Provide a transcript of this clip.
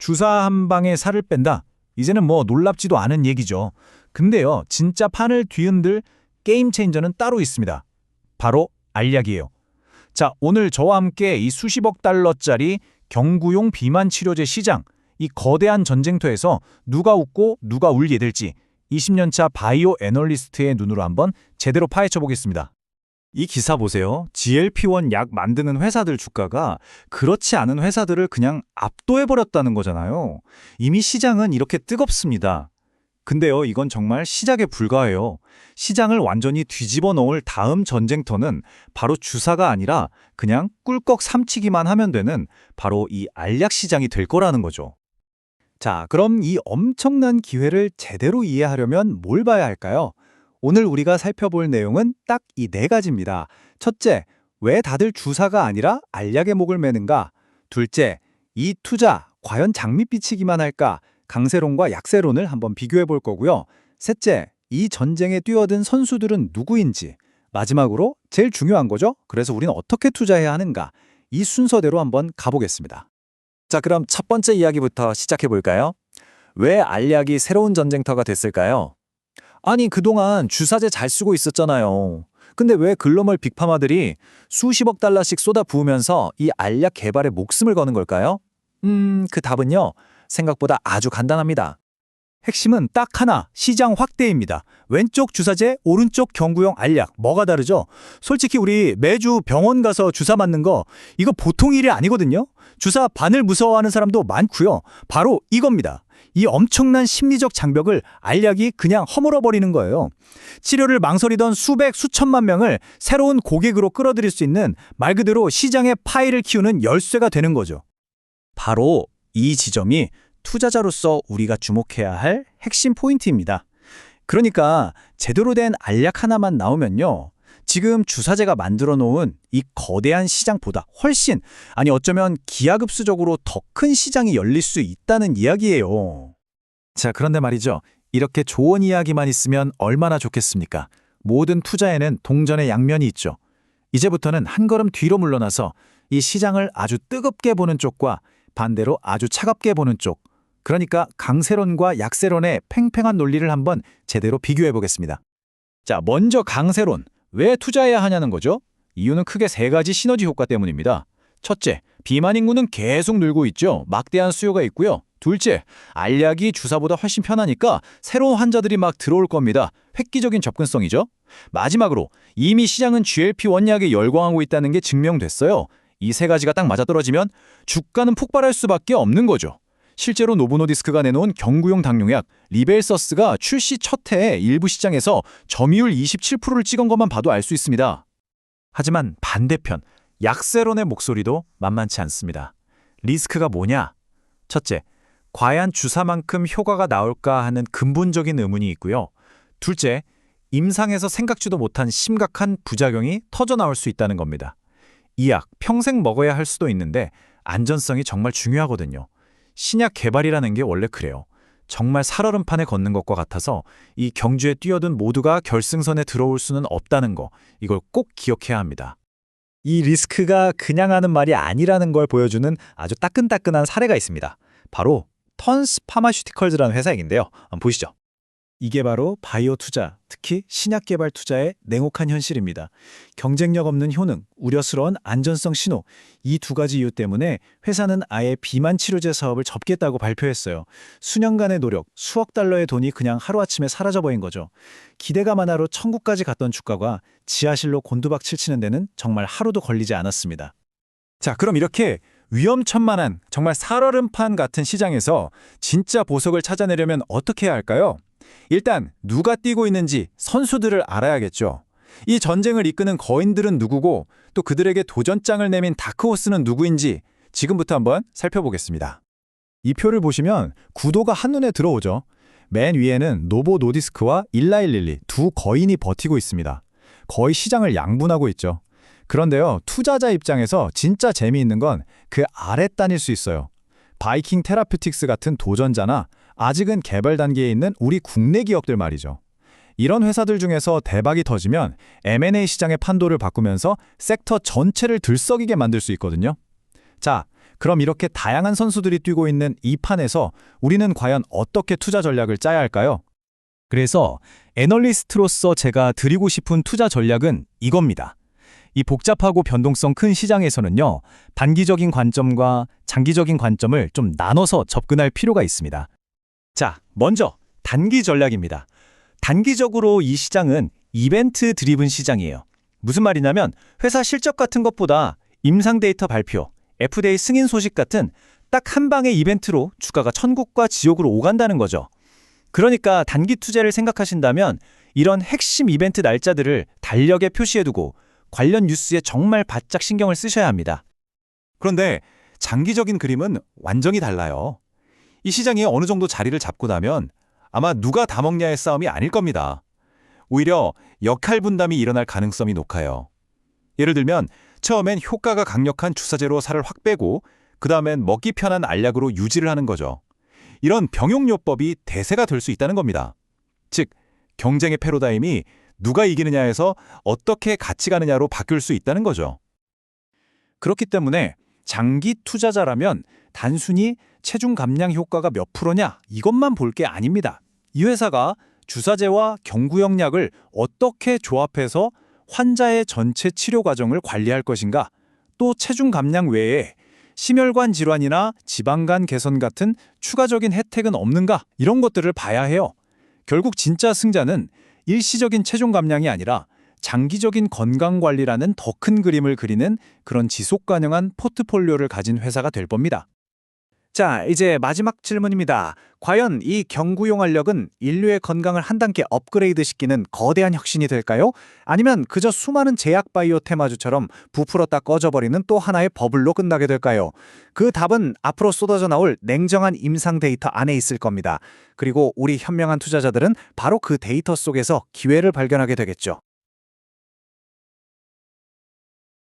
주사 한 방에 살을 뺀다. 이제는 뭐 놀랍지도 않은 얘기죠. 근데요, 진짜 판을 뒤흔들 게임 체인저는 따로 있습니다. 바로 알약이에요. 자, 오늘 저와 함께 이 수십억 달러짜리 경구용 비만 치료제 시장, 이 거대한 전쟁터에서 누가 웃고 누가 울게 될지 20년차 바이오 애널리스트의 눈으로 한번 제대로 파헤쳐 보겠습니다. 이 기사 보세요. GLP-1 약 만드는 회사들 주가가 그렇지 않은 회사들을 그냥 압도해버렸다는 거잖아요. 이미 시장은 이렇게 뜨겁습니다. 근데요, 이건 정말 시작에 불과해요. 시장을 완전히 뒤집어 놓을 다음 전쟁터는 바로 주사가 아니라 그냥 꿀꺽 삼치기만 하면 되는 바로 이 알약 시장이 될 거라는 거죠. 자, 그럼 이 엄청난 기회를 제대로 이해하려면 뭘 봐야 할까요? 오늘 우리가 살펴볼 내용은 딱 이 네 가지입니다. 첫째, 왜 다들 주사가 아니라 알약의 목을 매는가? 둘째, 이 투자 과연 장밋빛이기만 할까? 강세론과 약세론을 한번 비교해 볼 거고요. 셋째, 이 전쟁에 뛰어든 선수들은 누구인지. 마지막으로 제일 중요한 거죠. 그래서 우리는 어떻게 투자해야 하는가? 이 순서대로 한번 가보겠습니다. 자, 그럼 첫 번째 이야기부터 시작해 볼까요? 왜 알약이 새로운 전쟁터가 됐을까요? 아니, 그동안 주사제 잘 쓰고 있었잖아요. 근데 왜 글로벌 빅파마들이 수십억 달러씩 쏟아 부으면서 이 알약 개발에 목숨을 거는 걸까요? 그 답은요, 생각보다 아주 간단합니다. 핵심은 딱 하나, 시장 확대입니다. 왼쪽 주사제, 오른쪽 경구용 알약, 뭐가 다르죠? 솔직히 우리 매주 병원 가서 주사 맞는 거, 이거 보통 일이 아니거든요? 주사 반을 무서워하는 사람도 많고요. 바로 이겁니다. 이 엄청난 심리적 장벽을 알약이 그냥 허물어버리는 거예요. 치료를 망설이던 수백, 수천만 명을 새로운 고객으로 끌어들일 수 있는 말 그대로 시장의 파이를 키우는 열쇠가 되는 거죠. 바로 이 지점이 투자자로서 우리가 주목해야 할 핵심 포인트입니다. 그러니까 제대로 된 알약 하나만 나오면요, 지금 주사제가 만들어 놓은 이 거대한 시장보다 훨씬, 아니 어쩌면 기하급수적으로 더 큰 시장이 열릴 수 있다는 이야기예요. 자, 그런데 말이죠. 이렇게 좋은 이야기만 있으면 얼마나 좋겠습니까? 모든 투자에는 동전의 양면이 있죠. 이제부터는 한 걸음 뒤로 물러나서 이 시장을 아주 뜨겁게 보는 쪽과 반대로 아주 차갑게 보는 쪽, 그러니까 강세론과 약세론의 팽팽한 논리를 한번 제대로 비교해 보겠습니다. 자, 먼저 강세론. 왜 투자해야 하냐는 거죠? 이유는 크게 세 가지 시너지 효과 때문입니다. 첫째, 비만 인구는 계속 늘고 있죠. 막대한 수요가 있고요. 둘째, 알약이 주사보다 훨씬 편하니까 새로운 환자들이 막 들어올 겁니다. 획기적인 접근성이죠. 마지막으로 이미 시장은 GLP-1 약에 열광하고 있다는 게 증명됐어요. 이 세 가지가 딱 맞아떨어지면 주가는 폭발할 수밖에 없는 거죠. 실제로 노보노디스크가 내놓은 경구용 당뇨약 리벨서스가 출시 첫 해에 일부 시장에서 점유율 27%를 찍은 것만 봐도 알 수 있습니다. 하지만 반대편, 약세론의 목소리도 만만치 않습니다. 리스크가 뭐냐? 첫째, 과연 주사만큼 효과가 나올까 하는 근본적인 의문이 있고요. 둘째, 임상에서 생각지도 못한 심각한 부작용이 터져나올 수 있다는 겁니다. 이 약 평생 먹어야 할 수도 있는데 안전성이 정말 중요하거든요. 신약 개발이라는 게 원래 그래요. 정말 살얼음판에 걷는 것과 같아서 이 경주에 뛰어든 모두가 결승선에 들어올 수는 없다는 거, 이걸 꼭 기억해야 합니다. 이 리스크가 그냥 하는 말이 아니라는 걸 보여주는 아주 따끈따끈한 사례가 있습니다. 바로 턴스 파마슈티컬즈라는 회사 얘긴데요. 한번 보시죠. 이게 바로 바이오 투자, 특히 신약 개발 투자의 냉혹한 현실입니다. 경쟁력 없는 효능, 우려스러운 안전성 신호, 이 두 가지 이유 때문에 회사는 아예 비만 치료제 사업을 접겠다고 발표했어요. 수년간의 노력, 수억 달러의 돈이 그냥 하루아침에 사라져버린 거죠. 기대감 하나로 천국까지 갔던 주가가 지하실로 곤두박질 치는 데는 정말 하루도 걸리지 않았습니다. 자, 그럼 이렇게 위험천만한 정말 살얼음판 같은 시장에서 진짜 보석을 찾아내려면 어떻게 해야 할까요? 일단 누가 뛰고 있는지 선수들을 알아야겠죠. 이 전쟁을 이끄는 거인들은 누구고 또 그들에게 도전장을 내민 다크호스는 누구인지 지금부터 한번 살펴보겠습니다. 이 표를 보시면 구도가 한눈에 들어오죠. 맨 위에는 노보 노디스크와 일라일릴리 두 거인이 버티고 있습니다. 거의 시장을 양분하고 있죠. 그런데요, 투자자 입장에서 진짜 재미있는 건 그 아랫단일 수 있어요. 바이킹 테라퓨틱스 같은 도전자나 아직은 개발 단계에 있는 우리 국내 기업들 말이죠. 이런 회사들 중에서 대박이 터지면 M&A 시장의 판도를 바꾸면서 섹터 전체를 들썩이게 만들 수 있거든요. 자, 그럼 이렇게 다양한 선수들이 뛰고 있는 이 판에서 우리는 과연 어떻게 투자 전략을 짜야 할까요? 그래서 애널리스트로서 제가 드리고 싶은 투자 전략은 이겁니다. 이 복잡하고 변동성 큰 시장에서는요, 단기적인 관점과 장기적인 관점을 좀 나눠서 접근할 필요가 있습니다. 자, 먼저 단기 전략입니다. 단기적으로 이 시장은 이벤트 드리븐 시장이에요. 무슨 말이냐면 회사 실적 같은 것보다 임상 데이터 발표, FDA 승인 소식 같은 딱 한 방의 이벤트로 주가가 천국과 지옥으로 오간다는 거죠. 그러니까 단기 투자를 생각하신다면 이런 핵심 이벤트 날짜들을 달력에 표시해두고 관련 뉴스에 정말 바짝 신경을 쓰셔야 합니다. 그런데 장기적인 그림은 완전히 달라요. 이 시장이 어느 정도 자리를 잡고 나면 아마 누가 다 먹냐의 싸움이 아닐 겁니다. 오히려 역할 분담이 일어날 가능성이 높아요. 예를 들면 처음엔 효과가 강력한 주사제로 살을 확 빼고 그 다음엔 먹기 편한 알약으로 유지를 하는 거죠. 이런 병용요법이 대세가 될 수 있다는 겁니다. 즉, 경쟁의 패러다임이 누가 이기느냐에서 어떻게 같이 가느냐로 바뀔 수 있다는 거죠. 그렇기 때문에 장기 투자자라면 단순히 체중 감량 효과가 몇 프로냐 이것만 볼 게 아닙니다. 이 회사가 주사제와 경구용 약을 어떻게 조합해서 환자의 전체 치료 과정을 관리할 것인가, 또 체중 감량 외에 심혈관 질환이나 지방간 개선 같은 추가적인 혜택은 없는가, 이런 것들을 봐야 해요. 결국 진짜 승자는 일시적인 체중 감량이 아니라 장기적인 건강 관리라는 더 큰 그림을 그리는 그런 지속 가능한 포트폴리오를 가진 회사가 될 겁니다. 자, 이제 마지막 질문입니다. 과연 이 경구용 알력은 인류의 건강을 한 단계 업그레이드 시키는 거대한 혁신이 될까요? 아니면 그저 수많은 제약 바이오 테마주처럼 부풀었다 꺼져버리는 또 하나의 버블로 끝나게 될까요? 그 답은 앞으로 쏟아져 나올 냉정한 임상 데이터 안에 있을 겁니다. 그리고 우리 현명한 투자자들은 바로 그 데이터 속에서 기회를 발견하게 되겠죠.